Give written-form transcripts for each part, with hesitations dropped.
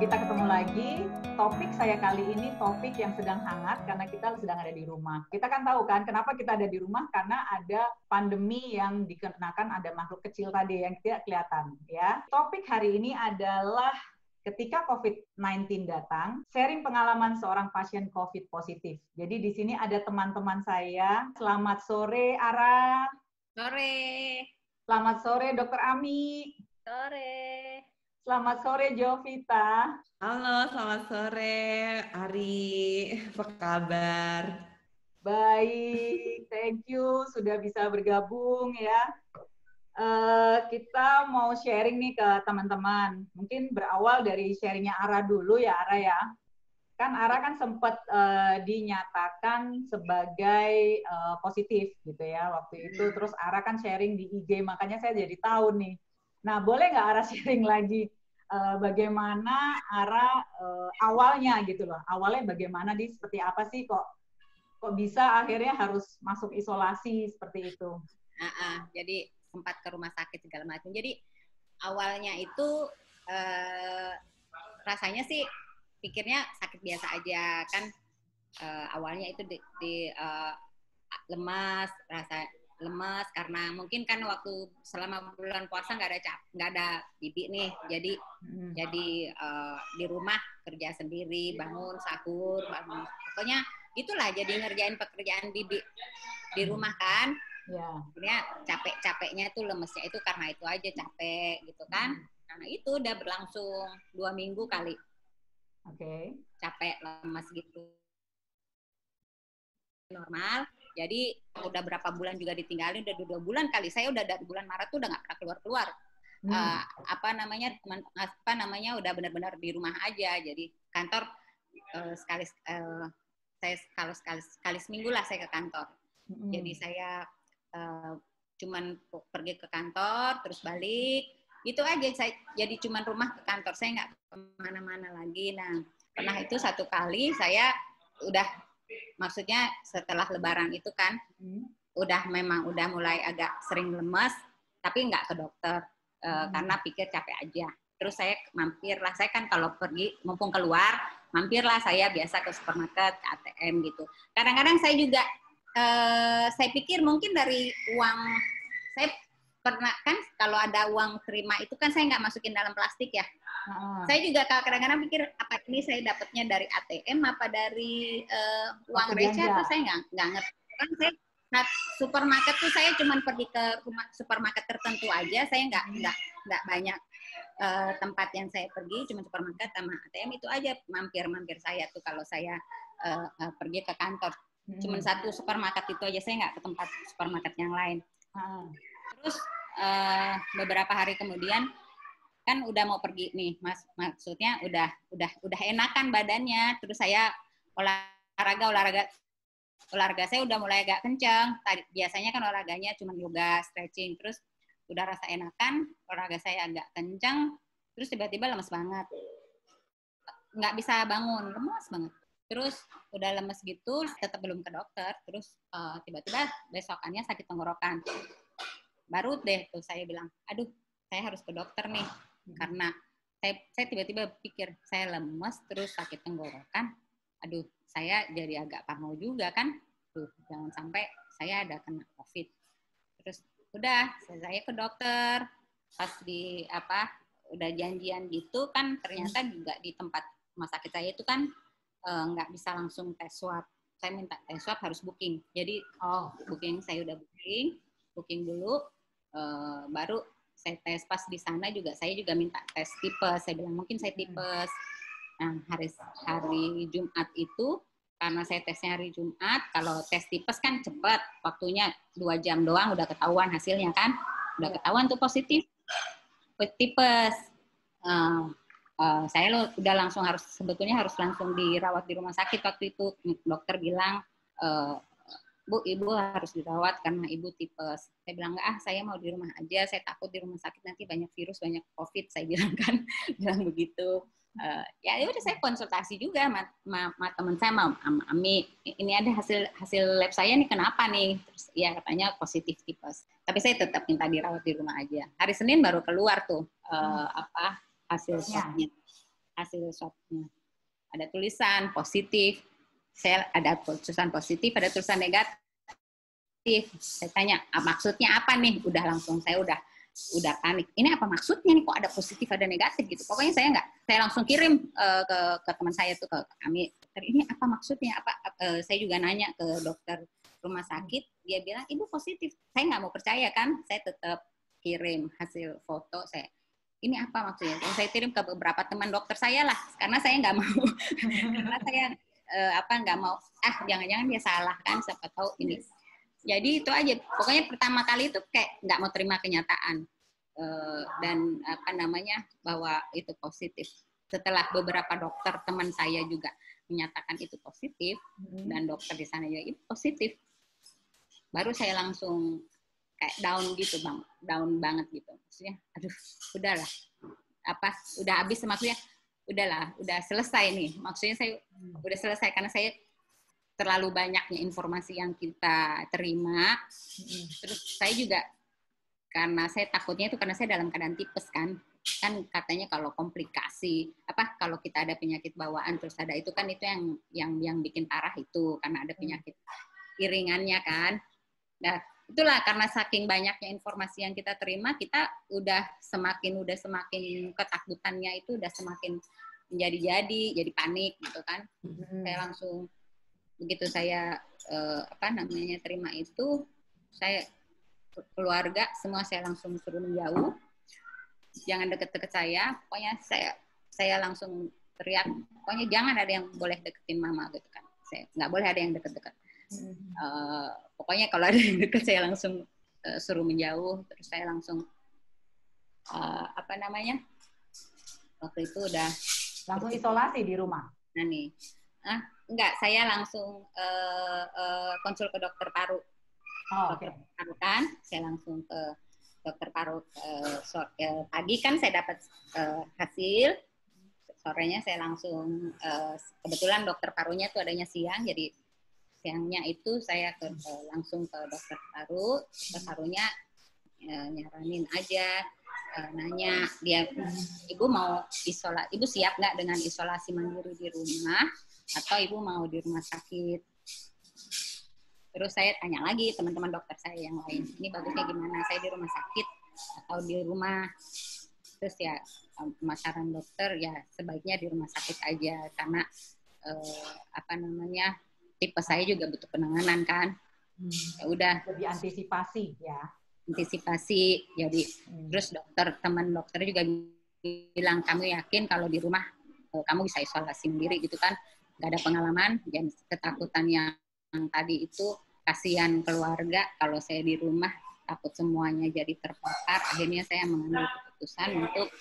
kita ketemu lagi. Topik saya kali ini topik yang sedang hangat karena kita sedang ada di rumah. Kita kan tahu kan kenapa kita ada di rumah, karena ada pandemi yang dikenakan ada makhluk kecil tadi yang tidak kelihatan. Ya. Topik hari ini adalah ketika COVID-19 datang, sharing pengalaman seorang pasien COVID positif. Jadi di sini ada teman-teman saya. Selamat sore Ara. Sore. Selamat sore Dr. Ami. Sore. Selamat sore Jovita. Halo, selamat sore Ari. Apa kabar? Baik, thank you sudah bisa bergabung ya. Kita mau sharing nih ke teman-teman. Mungkin berawal dari sharingnya Ara dulu ya, Ara ya. Kan Ara kan sempat dinyatakan sebagai positif gitu ya waktu itu. Terus Ara kan sharing di IG, makanya saya jadi tahu nih. Nah, boleh nggak Ara sharing lagi bagaimana Ara awalnya gitu loh. Awalnya bagaimana seperti apa sih kok bisa akhirnya harus masuk isolasi seperti itu. Jadi sempat ke rumah sakit segala macam. Jadi awalnya itu rasanya sih pikirnya sakit biasa aja kan. Awalnya itu lemas, rasa lemas karena mungkin kan waktu selama bulan puasa nggak ada bibi nih, jadi di rumah kerja sendiri, bangun sahur, pokoknya itulah jadi ngerjain pekerjaan bibi di rumah kan. Akhirnya capeknya itu lemesnya itu karena itu aja capek gitu kan. Karena itu udah berlangsung 2 minggu kali. Capek lemas gitu normal. Jadi udah berapa bulan juga ditinggalin, udah 2 bulan kali. Saya udah dari bulan Maret tuh udah nggak pernah keluar. Udah benar-benar di rumah aja. Jadi kantor saya kalau sekali seminggu lah saya ke kantor. Jadi saya cuman pergi ke kantor terus balik. Itu aja, saya jadi cuman rumah ke kantor. Saya nggak kemana-mana lagi. Nah, pernah itu satu kali saya maksudnya setelah lebaran itu kan udah mulai agak sering lemas, tapi nggak ke dokter karena pikir capek aja. Terus saya mampirlah, saya kan kalau pergi mumpung keluar mampirlah saya biasa ke supermarket, ke ATM gitu. Kadang-kadang saya juga saya pikir mungkin dari uang, saya pernah kan kalau ada uang terima itu kan saya nggak masukin dalam plastik ya. Saya juga kadang-kadang pikir apa ini saya dapatnya dari ATM apa dari uang receh tuh saya nggak ngerti. Kan saya supermarket tuh saya cuma pergi ke rumah supermarket tertentu aja, saya nggak banyak tempat yang saya pergi, cuma supermarket sama ATM itu aja mampir saya tuh kalau saya pergi ke kantor. Cuma satu supermarket itu aja, saya nggak ke tempat supermarket yang lain. Terus beberapa hari kemudian kan udah mau pergi nih, maksudnya udah enakan badannya. Terus saya olahraga saya udah mulai agak kencang. Biasanya kan olahraganya cuma yoga, stretching. Terus udah rasa enakan, olahraga saya agak kencang. Terus tiba-tiba lemes banget, nggak bisa bangun, lemes banget. Terus udah lemes gitu, tetap belum ke dokter. Terus tiba-tiba besokannya sakit tenggorokan. Baru deh tuh saya bilang, aduh saya harus ke dokter nih. Karena saya tiba-tiba pikir, saya lemes terus sakit tenggorokan. Aduh, saya jadi agak parno juga kan. Tuh, jangan sampai saya ada kena COVID. Terus udah, saya ke dokter. Pas udah janjian gitu kan, ternyata juga di tempat rumah sakit saya itu kan nggak bisa langsung tes swab. Saya minta tes swab harus booking. Jadi booking, saya udah booking dulu, baru saya tes. Pas di sana juga saya juga minta tes tipes. Saya bilang mungkin saya tipes. Nah, hari Jumat itu karena saya tesnya hari Jumat, kalau tes tipes kan cepat, waktunya 2 jam doang udah ketahuan hasilnya kan. Udah ketahuan tuh positif tipes. Saya udah sebetulnya harus langsung dirawat di rumah sakit waktu itu. Dokter bilang, Bu, ibu harus dirawat karena ibu tipes. Saya bilang, saya mau di rumah aja, saya takut di rumah sakit nanti banyak virus, banyak COVID, saya bilang kan, bilang begitu. Ya udah saya konsultasi juga sama teman saya, sama Ami, ini ada hasil lab saya nih, kenapa nih? Terus ya katanya positif tipes. Tapi saya tetap minta dirawat di rumah aja. Hari Senin baru keluar tuh hasil swabnya. hasil swabnya. Ada tulisan positif, saya ada tulisan positif, ada tulisan negatif. Saya tanya, maksudnya apa nih? Udah langsung saya udah panik. Ini apa maksudnya nih? Kok ada positif ada negatif gitu? Pokoknya saya langsung kirim ke teman saya tuh ke kami. Ini apa maksudnya? Saya juga nanya ke dokter rumah sakit. Dia bilang ibu positif. Saya nggak mau percaya kan? Saya tetap kirim hasil foto saya. Ini apa maksudnya? Saya kirim ke beberapa teman dokter saya lah, karena saya nggak mau, karena saya nggak mau. Jangan-jangan dia salah kan? Siapa tahu ini. Jadi itu aja, pokoknya pertama kali itu kayak nggak mau terima kenyataan dan bahwa itu positif. Setelah beberapa dokter teman saya juga menyatakan itu positif dan dokter di sana juga itu positif, baru saya langsung kayak down gitu bang, down banget gitu. Maksudnya, aduh, udahlah, udah habis maksudnya, udahlah, udah selesai nih. Maksudnya saya udah selesai karena saya terlalu banyaknya informasi yang kita terima. Terus saya juga karena saya takutnya itu karena saya dalam keadaan tipes kan katanya kalau komplikasi kalau kita ada penyakit bawaan terus ada itu kan itu yang bikin parah itu karena ada penyakit iringannya kan. Nah, itulah karena saking banyaknya informasi yang kita terima, kita udah semakin ketakutannya itu udah semakin jadi panik gitu kan. Saya langsung begitu saya terima itu, saya keluarga semua saya langsung suruh menjauh, jangan deket-deket saya. Pokoknya saya langsung teriak, pokoknya jangan ada yang boleh deketin mama gitu kan. Saya nggak boleh ada yang deket-deket. Pokoknya kalau ada yang deket saya langsung suruh menjauh. Terus saya langsung waktu itu udah langsung isolasi di rumah. Nah nih, enggak, saya langsung konsul ke dokter paru. Dokter paru kan, saya langsung ke dokter paru pagi kan saya dapat hasil, sorenya saya langsung kebetulan dokter parunya itu adanya siang, jadi siangnya itu saya langsung ke dokter paru. Dokter parunya nyaranin aja, nanya dia, ibu mau ibu siap nggak dengan isolasi mandiri di rumah atau ibu mau di rumah sakit. Terus saya tanya lagi teman-teman dokter saya yang lain, ini bagusnya gimana, saya di rumah sakit atau di rumah. Terus ya saran dokter ya sebaiknya di rumah sakit aja karena tipe saya juga butuh penanganan kan. Ya udah, lebih antisipasi ya. Antisipasi. Jadi terus teman dokter juga bilang, kamu yakin kalau di rumah kamu bisa isolasi sendiri gitu kan, nggak ada pengalaman, dan ketakutan yang tadi itu kasihan keluarga kalau saya di rumah takut semuanya jadi terpapar. Akhirnya saya mengambil keputusan untuk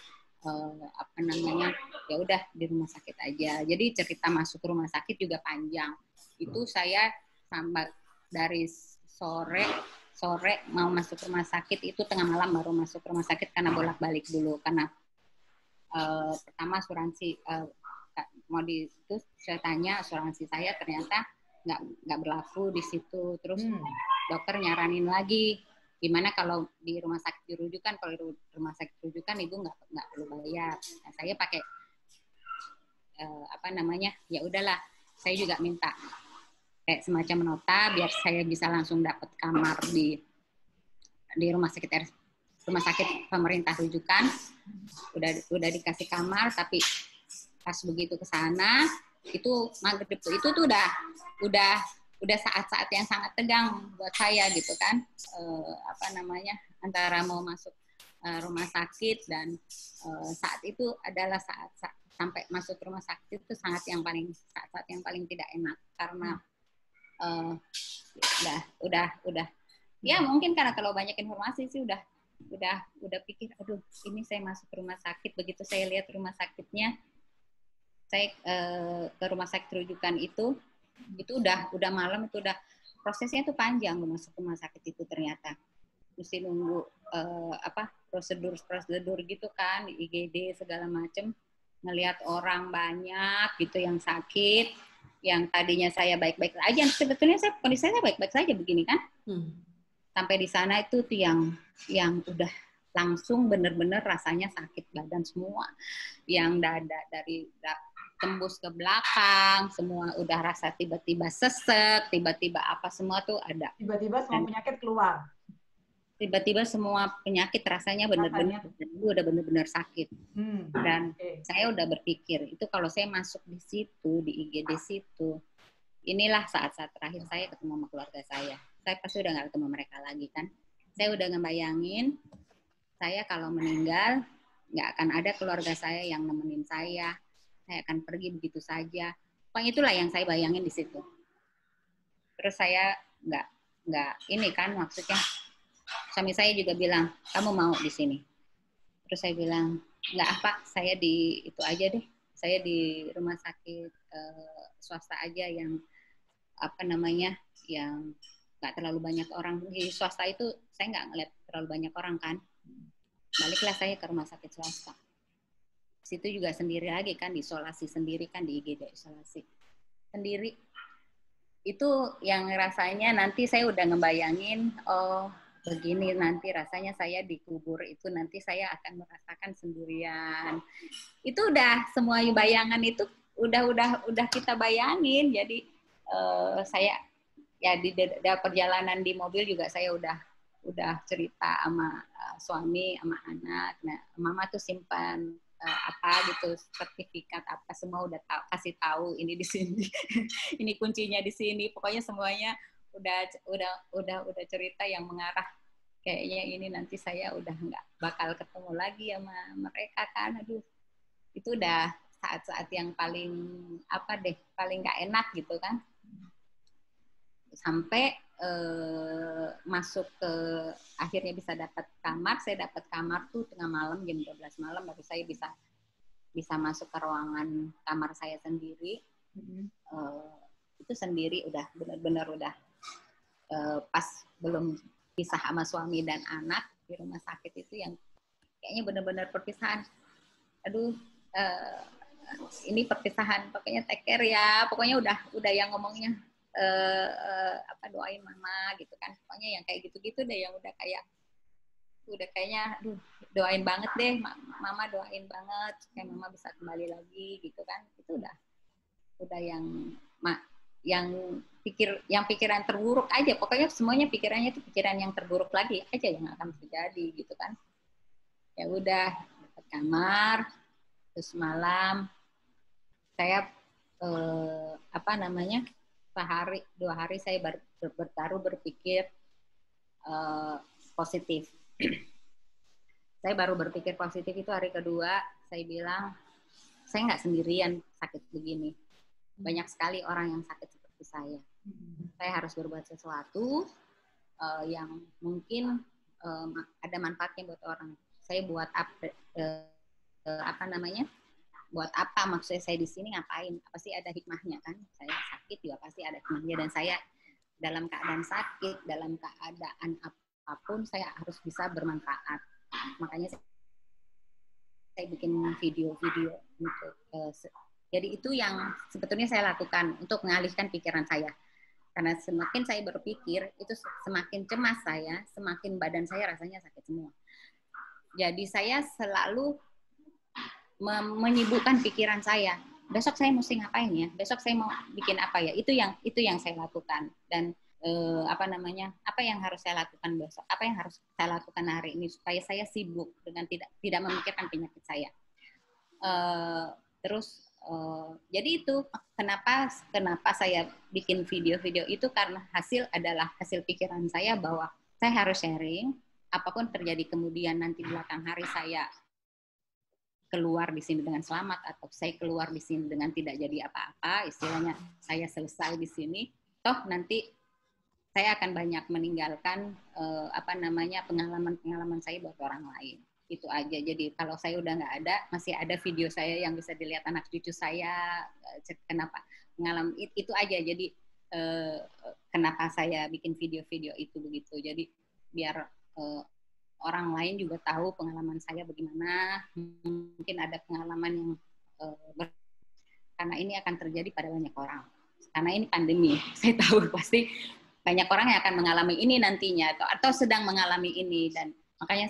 ya udah di rumah sakit aja. Jadi cerita masuk rumah sakit juga panjang. Itu saya sampai dari sore mau masuk rumah sakit itu tengah malam baru masuk rumah sakit karena bolak-balik dulu karena pertama asuransi itu saya tanya asuransi saya ternyata nggak berlaku di situ. Terus dokter nyaranin lagi gimana kalau di rumah sakit rujukan, kalau di rumah sakit rujukan ibu nggak perlu bayar. Nah, saya pakai ya udahlah, saya juga minta kayak semacam nota biar saya bisa langsung dapat kamar di rumah sakit pemerintah rujukan. Udah dikasih kamar, tapi pas begitu ke sana itu maghrib itu tuh udah saat-saat yang sangat tegang buat saya gitu kan. Antara mau masuk rumah sakit dan saat itu adalah saat sampai masuk rumah sakit itu saat yang paling tidak enak karena udah ya mungkin karena kalau banyak informasi sih udah pikir aduh ini saya masuk rumah sakit. Begitu saya lihat rumah sakitnya, saya ke rumah sakit rujukan itu udah malam, itu udah prosesnya itu panjang masuk rumah sakit itu, ternyata mesti nunggu prosedur gitu kan, IGD segala macem, ngelihat orang banyak gitu yang sakit, yang tadinya saya baik-baik aja, sebetulnya kondisi saya baik-baik saja begini kan. Sampai di sana itu tuh yang udah langsung bener-bener rasanya sakit badan semua, yang dada dari tembus ke belakang, semua udah rasa tiba-tiba sesek, tiba-tiba apa semua tuh ada. Tiba-tiba semua penyakit keluar. Tiba-tiba semua penyakit rasanya bener-bener udah bener-bener sakit. Dan saya udah berpikir, itu kalau saya masuk di situ, di IGD situ, inilah saat-saat terakhir saya ketemu sama keluarga saya. Saya pasti udah nggak ketemu mereka lagi kan. Saya udah ngebayangin, saya kalau meninggal, nggak akan ada keluarga saya yang nemenin saya akan pergi begitu saja. Pokoknya itulah yang saya bayangin di situ. Terus saya nggak ini kan, maksudnya suami saya juga bilang, kamu mau di sini? Terus saya bilang, nggak apa, saya di itu aja deh, saya di rumah sakit swasta aja yang apa namanya, yang nggak terlalu banyak orang. Di swasta itu saya nggak ngeliat terlalu banyak orang kan. Baliklah saya ke rumah sakit swasta. Situ juga sendiri lagi kan, isolasi sendiri kan, di IGD isolasi sendiri. Itu yang rasanya nanti saya udah ngebayangin, oh begini nanti rasanya saya dikubur itu nanti saya akan merasakan sendirian. Itu udah semua bayangan itu udah kita bayangin. Jadi saya ya di perjalanan di mobil juga saya udah cerita sama suami, sama anak. Nah, mama tuh simpan apa gitu, sertifikat apa semua udah kasih tahu ini di sini. Ini kuncinya di sini. Pokoknya semuanya udah cerita yang mengarah kayaknya ini nanti saya udah nggak bakal ketemu lagi sama mereka kan. Aduh, itu udah saat-saat yang paling apa deh, paling nggak enak gitu kan. Sampai masuk ke akhirnya bisa dapat kamar. Saya dapat kamar tuh tengah malam, jam 12 malam baru saya bisa masuk ke ruangan kamar saya sendiri. Itu sendiri udah benar-benar udah pas belum pisah sama suami dan anak di rumah sakit itu yang kayaknya benar-benar perpisahan. Aduh, ini perpisahan, pokoknya take care ya. Pokoknya udah yang ngomongnya apa doain mama gitu kan, pokoknya yang kayak gitu-gitu deh, yang udah kayaknya aduh doain banget deh mama, doain banget supaya mama bisa kembali lagi gitu kan. Itu udah yang pikiran terburuk aja, pokoknya semuanya pikirannya itu pikiran yang terburuk lagi aja yang akan terjadi gitu kan. Ya udah dapat kamar, terus malam saya apa namanya, sehari 2 hari saya baru berpikir positif. Saya baru berpikir positif itu hari kedua. Saya bilang saya nggak sendirian sakit begini, banyak sekali orang yang sakit seperti saya. Saya harus berbuat sesuatu yang mungkin ada manfaatnya buat orang. Saya buat apa namanya, buat apa, maksudnya saya di sini ngapain, pasti ada hikmahnya kan. Saya sakit juga pasti ada hikmahnya, dan saya dalam keadaan sakit, dalam keadaan apapun saya harus bisa bermanfaat. Makanya saya bikin video-video untuk jadi itu yang sebetulnya saya lakukan untuk mengalihkan pikiran saya, karena semakin saya berpikir itu semakin cemas saya, semakin badan saya rasanya sakit semua. Jadi saya selalu menyibukkan pikiran saya. Besok saya mesti ngapain ya? Besok saya mau bikin apa ya? Itu yang saya lakukan. Dan apa namanya? Apa yang harus saya lakukan besok? Apa yang harus saya lakukan hari ini supaya saya sibuk dengan tidak memikirkan penyakit saya. Terus jadi itu kenapa saya bikin video-video itu, karena adalah hasil pikiran saya bahwa saya harus sharing apapun terjadi kemudian nanti belakang hari saya keluar di sini dengan selamat atau saya keluar di sini dengan tidak jadi apa-apa, istilahnya saya selesai di sini, toh nanti saya akan banyak meninggalkan apa namanya, pengalaman saya buat orang lain. Itu aja. Jadi kalau saya udah nggak ada, masih ada video saya yang bisa dilihat anak cucu saya, kenapa pengalaman itu aja. Jadi kenapa saya bikin video-video itu begitu. Jadi biar orang lain juga tahu pengalaman saya bagaimana. Mungkin ada pengalaman yang karena ini akan terjadi pada banyak orang. Karena ini pandemi, saya tahu pasti banyak orang yang akan mengalami ini nantinya atau sedang mengalami ini, dan Makanya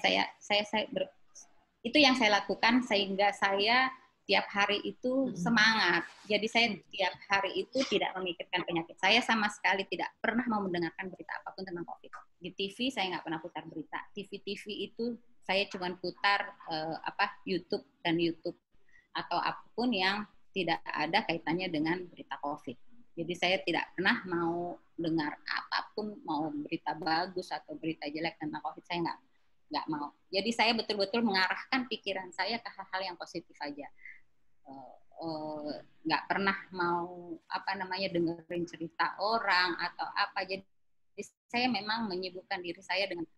itu yang saya lakukan sehingga saya tiap hari itu semangat. Jadi saya tiap hari itu tidak memikirkan penyakit. Saya sama sekali tidak pernah mau mendengarkan berita apapun tentang COVID. Di TV saya nggak pernah putar berita. TV itu saya cuma putar YouTube dan YouTube atau apapun yang tidak ada kaitannya dengan berita COVID. Jadi saya tidak pernah mau dengar apapun, mau berita bagus atau berita jelek tentang COVID, saya nggak mau. Jadi saya betul-betul mengarahkan pikiran saya ke hal-hal yang positif aja. Nggak pernah mau dengerin cerita orang atau apa. Jadi saya memang menyibukkan diri saya dengan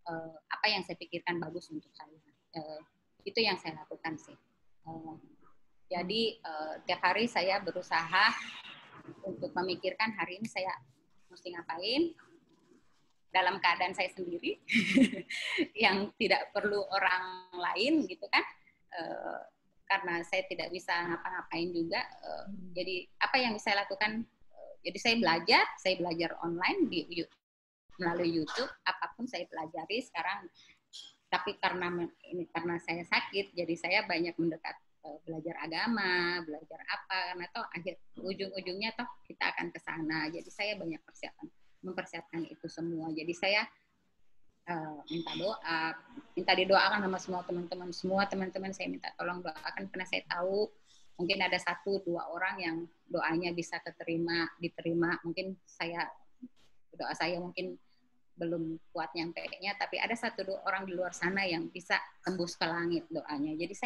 apa yang saya pikirkan bagus untuk saya. Itu yang saya lakukan sih. Jadi tiap hari saya berusaha untuk memikirkan hari ini saya mesti ngapain dalam keadaan saya sendiri yang tidak perlu orang lain gitu kan, karena saya tidak bisa ngapa-ngapain juga. Jadi apa yang saya lakukan, jadi saya belajar online melalui YouTube, apapun saya pelajari sekarang. Tapi karena saya sakit, jadi saya banyak mendekat belajar agama, belajar apa, karena toh ujung-ujungnya toh kita akan ke sana. Jadi saya banyak mempersiapkan itu semua. Jadi saya minta didoakan sama semua teman-teman saya minta tolong doakan, karena saya tahu mungkin ada 1-2 orang yang doanya bisa diterima. Mungkin doa saya mungkin belum kuat nyampenya, tapi ada 1-2 orang di luar sana yang bisa tembus ke langit doanya. Jadi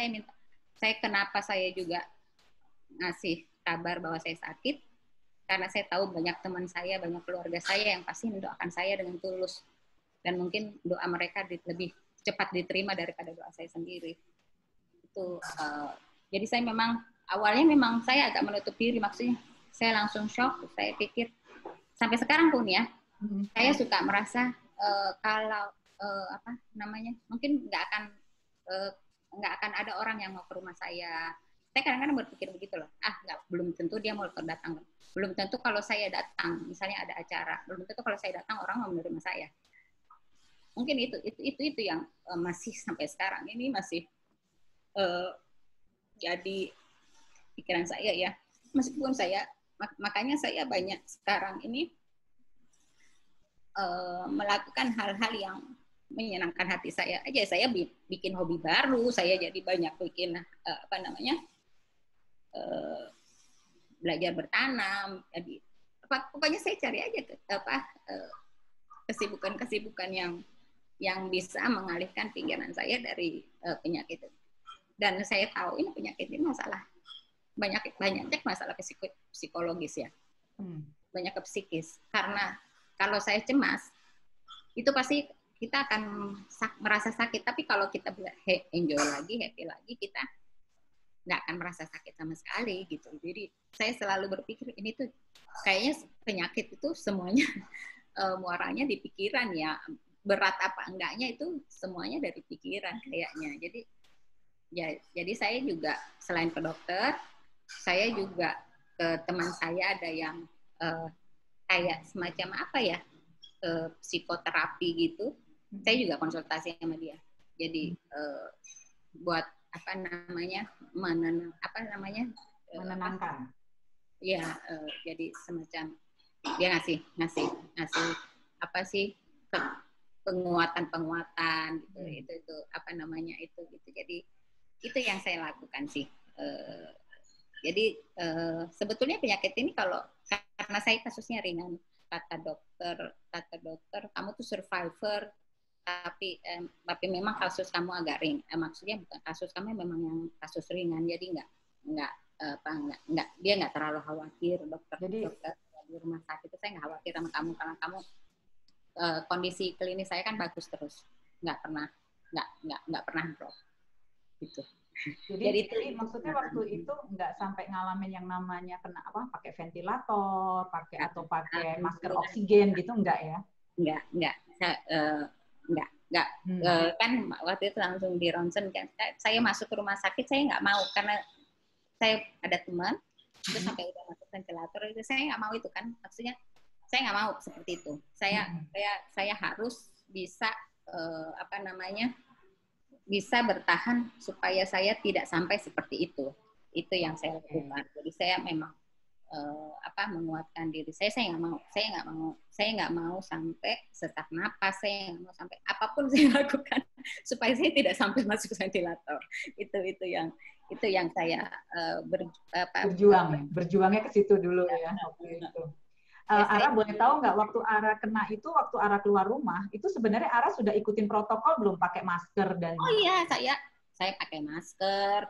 saya kenapa saya juga ngasih kabar bahwa saya sakit, karena saya tahu banyak teman saya, banyak keluarga saya yang pasti mendoakan saya dengan tulus. Dan mungkin doa mereka lebih cepat diterima daripada doa saya sendiri. Jadi saya awalnya saya agak menutup diri, maksudnya saya langsung shock. Saya pikir sampai sekarang pun ya, saya suka merasa kalau mungkin nggak akan ada orang yang mau ke rumah saya. Saya kadang-kadang berpikir begitu loh. Belum tentu dia mau datang. Belum tentu kalau saya datang, misalnya ada acara, belum tentu kalau saya datang orang mau menerima saya. Mungkin itu yang masih sampai sekarang ini masih jadi pikiran saya ya. Meskipun makanya saya banyak sekarang ini melakukan hal-hal yang menyenangkan hati saya aja. Saya bikin hobi baru, saya jadi banyak bikin belajar bertanam. Jadi pokoknya saya cari aja kesibukan yang bisa mengalihkan pikiran saya dari penyakit itu. Dan saya tahu ini penyakit ini banyak masalah psikologis ya, banyak ke psikis. Karena kalau saya cemas, itu pasti kita akan merasa sakit. Tapi kalau kita enjoy lagi, happy lagi, kita nggak akan merasa sakit sama sekali gitu. Jadi saya selalu berpikir ini tuh kayaknya penyakit itu semuanya muaranya di pikiran ya. Berat apa enggaknya itu semuanya dari pikiran kayaknya. Jadi saya juga selain ke dokter, saya juga ke teman saya ada yang kayak semacam psikoterapi gitu. Saya juga konsultasi sama dia. Jadi buat menenangkan. Ya, jadi semacam dia ngasih penguatan gitu. Itu gitu. Jadi itu yang saya lakukan sih. Jadi sebetulnya penyakit ini karena saya kasusnya ringan, kata dokter kamu tuh survivor, tapi memang kasus kamu agak ringan. Maksudnya bukan kasus kamu memang yang kasus ringan, jadi dia nggak terlalu khawatir dokter di rumah sakit itu. Saya nggak khawatir sama kamu karena kamu kondisi klinis saya kan bagus terus, nggak pernah drop gitu. Jadi maksudnya waktu itu nggak sampai ngalamin yang namanya pakai ventilator, pakai masker oksigen gitu, enggak ya? Enggak. Kan waktu itu langsung di ronsen kan. Saya masuk ke rumah sakit, saya nggak mau karena saya ada teman itu sampai udah masuk ventilator, itu saya nggak mau itu kan. Maksudnya saya nggak mau seperti itu. Saya harus bisa bisa bertahan supaya saya tidak sampai seperti itu. Itu yang saya lakukan. Jadi saya memang menguatkan diri saya. Saya nggak mau sampai sesak napas. Saya nggak mau sampai apapun saya lakukan supaya saya tidak sampai masuk ventilator. Itu yang saya berjuangnya ke situ dulu ya. Waktu itu. Ara boleh tahu nggak waktu Ara kena itu, waktu Ara keluar rumah itu sebenarnya Ara sudah ikutin protokol belum, pakai masker dan? Oh iya, saya pakai masker,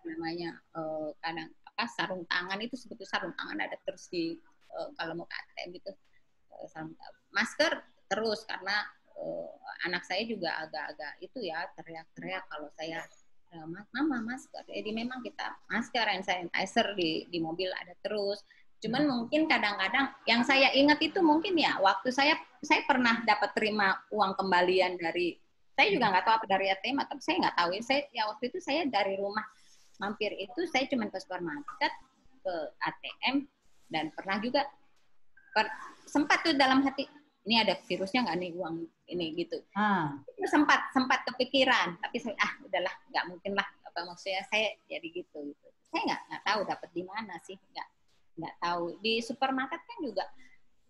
namanya kadang sarung tangan itu, sebetulnya sarung tangan ada terus di kalau mau ke ATM gitu, masker terus karena anak saya juga agak-agak itu ya teriak-teriak kalau saya mama masker. Jadi memang kita masker, hand sanitizer di mobil ada terus. Cuman mungkin kadang-kadang yang saya ingat itu mungkin ya waktu saya pernah dapat terima uang kembalian dari, saya juga nggak tahu apa dari ATM atau saya nggak tahu ya waktu itu saya dari rumah mampir itu saya cuma ke supermarket, ke ATM, dan pernah juga sempat tuh dalam hati ini ada virusnya nggak nih uang ini gitu. Itu sempat kepikiran, tapi saya udahlah nggak mungkin lah, apa maksudnya saya jadi gitu. Saya nggak tahu dapat di mana sih, nggak tahu. Di supermarket kan juga.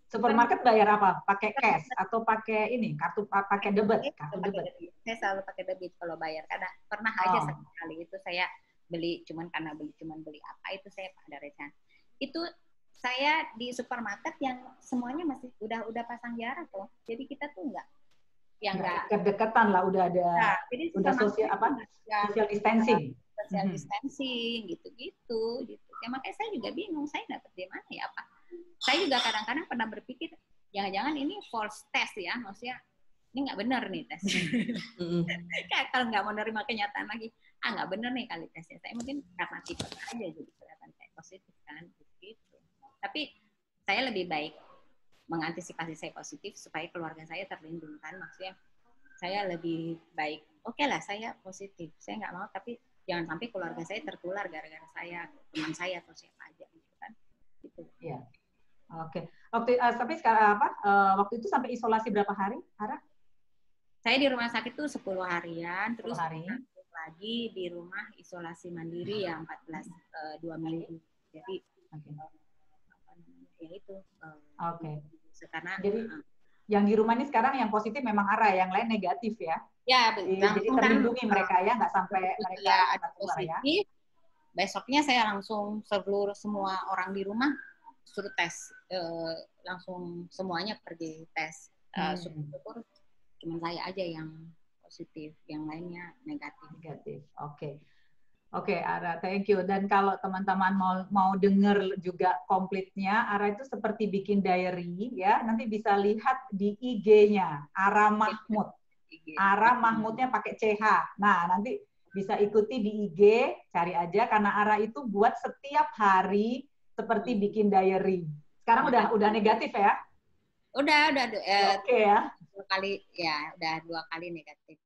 Supermarket bayar apa? Pakai cash atau pakai ini kartu, pakai debit? Kartu debit. Saya selalu pakai debit kalau bayar. Karena pernah aja sekali itu saya beli, cuman karena beli apa itu saya ada rencana. Itu saya di supermarket yang semuanya masih udah pasang jarak loh. Jadi kita tuh nggak dekat-dekatan lah, udah ada. Nah, jadi udah social distancing. Social distancing gitu. Ya makanya saya juga bingung, saya dapat di mana ya Pak. Saya juga kadang-kadang pernah berpikir jangan-jangan ini false test ya, maksudnya ini nggak benar nih tes. Kayak kalau nggak mau nerima kenyataan lagi, nggak benar nih kali tesnya. Saya mungkin karena tipe aja jadi kelihatan kayak positif kan, gitu. Tapi saya lebih baik mengantisipasi saya positif supaya keluarga saya terlindung kan, maksudnya saya lebih baik. Oke lah saya positif, saya nggak mau, tapi jangan sampai keluarga saya tertular gara-gara saya, teman saya atau siapa aja gitu kan. Gitu. Iya. Oke. Tapi sekarang waktu itu sampai isolasi berapa hari, Ara? Saya di rumah sakit tuh 10 harian, 10 terus hari. lagi di rumah isolasi mandiri yang 2 minggu. Jadi ya itu. Karena jadi yang di rumah ini sekarang yang positif memang Ara, yang lain negatif ya? Ya, jadi terlindungi mereka ya, nggak sampai mereka ada positif. Ya. Besoknya saya langsung semua orang di rumah suruh tes, langsung semuanya pergi tes. Syukur cuma saya aja yang positif, yang lainnya negatif. Oke, Ara, thank you. Dan kalau teman-teman mau dengar juga komplitnya, Ara itu seperti bikin diary ya. Nanti bisa lihat di IG-nya Ara Mahmud. Ara Mahmudnya pakai CH. Nah, nanti bisa ikuti di IG, cari aja karena Ara itu buat setiap hari seperti bikin diary. Sekarang udah negatif ya? Udah. Oke ya. 2 kali ya, udah 2 kali negatif.